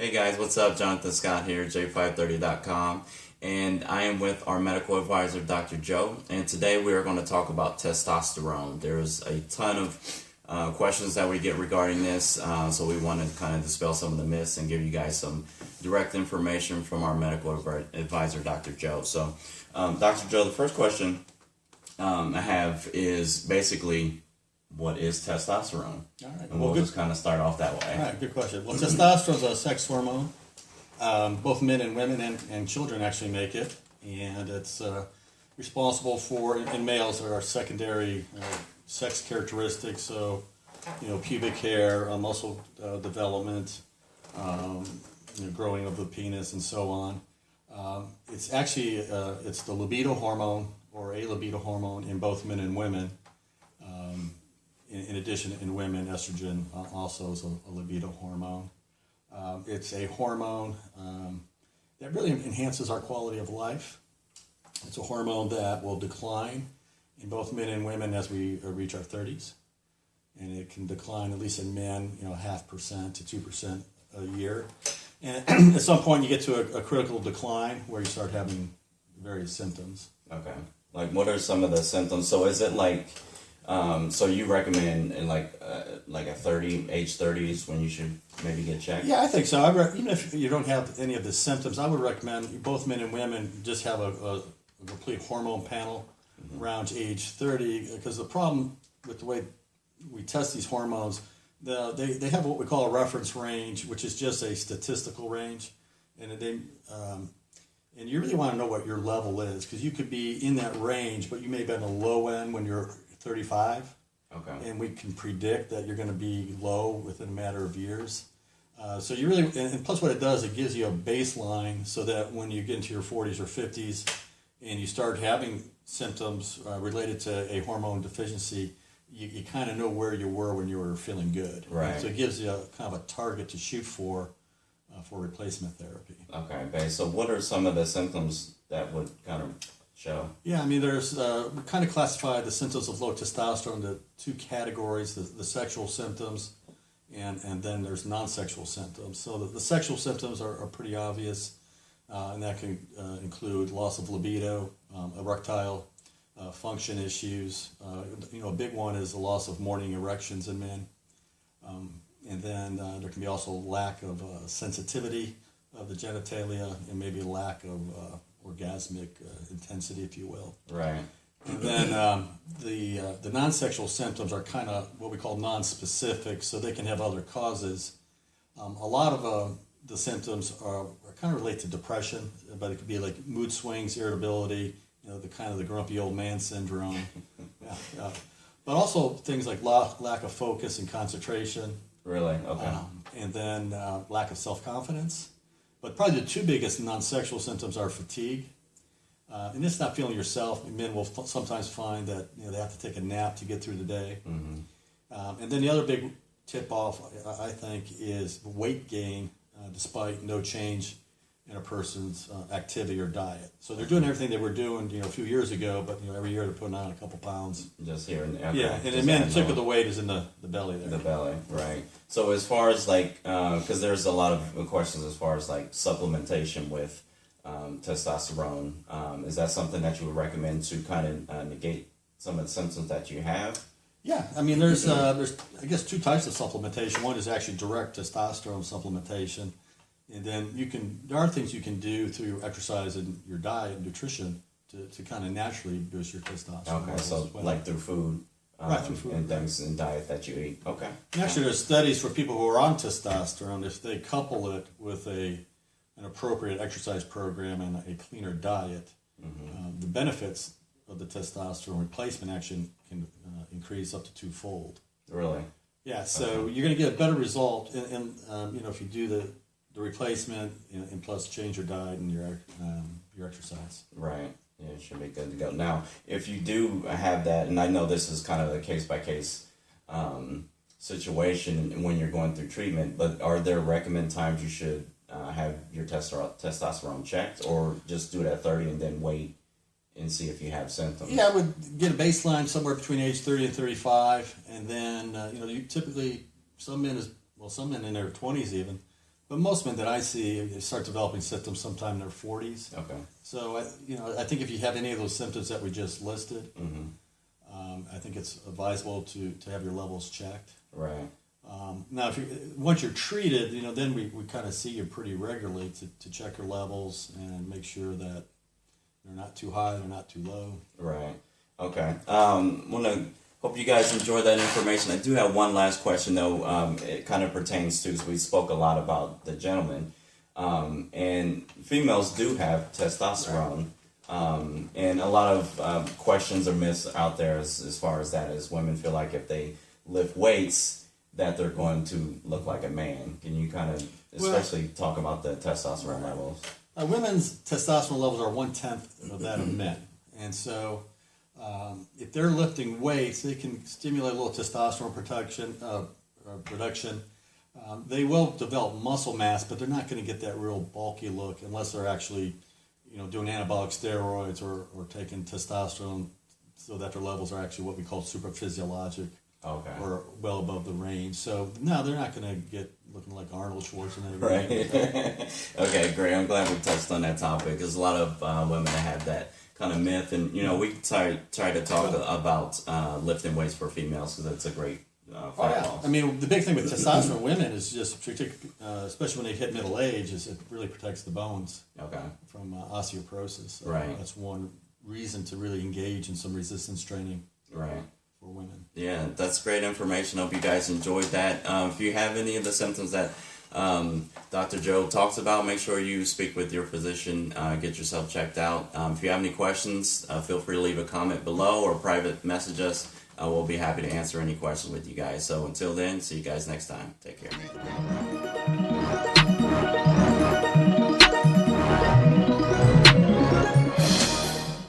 Hey guys, what's up? Jonathan Scott here, J530.com, and I am with our medical advisor, Dr. Joe, and today we are going to talk about testosterone. There's a ton of questions that we get regarding this, so we want to kind of dispel some of the myths and give you guys some direct information from our medical advisor, Dr. Joe. So, Dr. Joe, the first question I have is basically, what is testosterone? All right. And we'll just kind of start off that way. All right, good question. Well, testosterone is a sex hormone. Both men and women and children actually make it, and it's responsible for, in males, there are secondary sex characteristics, so, pubic hair, muscle development, growing of the penis, and so on. It's actually, it's the libido hormone, or a libido hormone, in both men and women. In addition, in women, estrogen also is a libido hormone. It's a hormone that really enhances our quality of life. It's a hormone that will decline in both men and women as we reach our 30s. And it can decline, at least in men, 0.5% to 2% a year. And at some point you get to a critical decline where you start having various symptoms. Okay. Like, what are some of the symptoms? So is it like... so you recommend in like a age 30s when you should maybe get checked? Yeah, I think so. Even if you don't have any of the symptoms, I would recommend both men and women just have a complete hormone panel around age 30, because the problem with the way we test these hormones, they have what we call a reference range, which is just a statistical range, and and you really want to know what your level is, because you could be in that range, but you may be on the low end when you're 35. Okay. And we can predict that you're going to be low within a matter of years. So you really, and plus what it does, it gives you a baseline so that when you get into your 40s or 50s and you start having symptoms related to a hormone deficiency, you kind of know where you were when you were feeling good. Right. So it gives you kind of a target to shoot for replacement therapy. Okay. So what are some of the symptoms that would kind of show? Yeah, I mean, there's we kind of classify the symptoms of low testosterone into two categories: the sexual symptoms, and then there's non-sexual symptoms. So the sexual symptoms are pretty obvious, and that can include loss of libido, erectile function issues. A big one is the loss of morning erections in men, and then there can be also lack of sensitivity of the genitalia, and maybe lack of orgasmic intensity, if you will. Right. And then the non-sexual symptoms are kind of what we call non-specific, so they can have other causes. A lot of the symptoms are kind of related to depression, but it could be like mood swings, irritability, the kind of the grumpy old man syndrome. Yeah. But also things like lack of focus and concentration. Really? Okay. And then lack of self-confidence. But probably the two biggest non-sexual symptoms are fatigue. And it's not feeling yourself. Men will sometimes find that they have to take a nap to get through the day. Mm-hmm. And then the other big tip-off, I think, is weight gain despite no change in a person's activity or diet. So they're doing everything they were doing a few years ago, but every year they're putting on a couple pounds. Just here and there. Yeah, and in men, particularly the weight is in the belly there. The belly, right. So as far as because there's a lot of questions as far as like supplementation with testosterone, is that something that you would recommend to kind of negate some of the symptoms that you have? Yeah, I mean there's I guess two types of supplementation. One is actually direct testosterone supplementation, and then there are things you can do through exercise and your diet and nutrition to kind of naturally boost your testosterone. Okay, so like through food. Right, through food, and things in diet that you eat. Okay. And actually, there's studies for people who are on testosterone. If they couple it with an appropriate exercise program and a cleaner diet, the benefits of the testosterone replacement action can increase up to twofold. Really? Yeah. So you're going to get a better result, and if you do the replacement and plus change your diet and your exercise. Right. Yeah, it should be good to go. Now, if you do have that, and I know this is kind of a case-by-case situation when you're going through treatment, but are there recommended times you should have your testosterone checked, or just do it at 30 and then wait and see if you have symptoms? Yeah, I would get a baseline somewhere between age 30 and 35, and then you typically some men in their 20s even But most men that I see, they start developing symptoms sometime in their 40s. Okay. So, I think if you have any of those symptoms that we just listed, I think it's advisable to have your levels checked. Right. Now, once you're treated, then we kind of see you pretty regularly to check your levels and make sure that they're not too high, they're not too low. Right. Okay. Hope you guys enjoyed that information. I do have one last question, though. It kind of pertains to, so we spoke a lot about the gentleman, and females do have testosterone, and a lot of questions are myths out there as far as that is. Women feel like if they lift weights, that they're going to look like a man. Can you kind of, especially talk about the testosterone levels? Women's testosterone levels are 1/10 of that of men, and so if they're lifting weights, they can stimulate a little testosterone production. They will develop muscle mass, but they're not going to get that real bulky look unless they're actually, doing anabolic steroids or taking testosterone, so that their levels are actually what we call supraphysiologic. Okay. Or well above the range. So no, they're not going to get looking like Arnold Schwarzenegger. Right. Okay, great. I'm glad we touched on that topic because a lot of women have that kind of myth, and we try to talk about lifting weights for females because that's a great fight loss. I mean, the big thing with testosterone in women is just, especially when they hit middle age, is it really protects the bones. Okay. From osteoporosis. Right. That's one reason to really engage in some resistance training. Right. For women. Yeah, that's great information. Hope you guys enjoyed that. If you have any of the symptoms that Dr. Joe talks about, make sure you speak with your physician, get yourself checked out. If you have any questions, feel free to leave a comment below or private message us. We'll be happy to answer any questions with you guys. So until then, see you guys next time. Take care.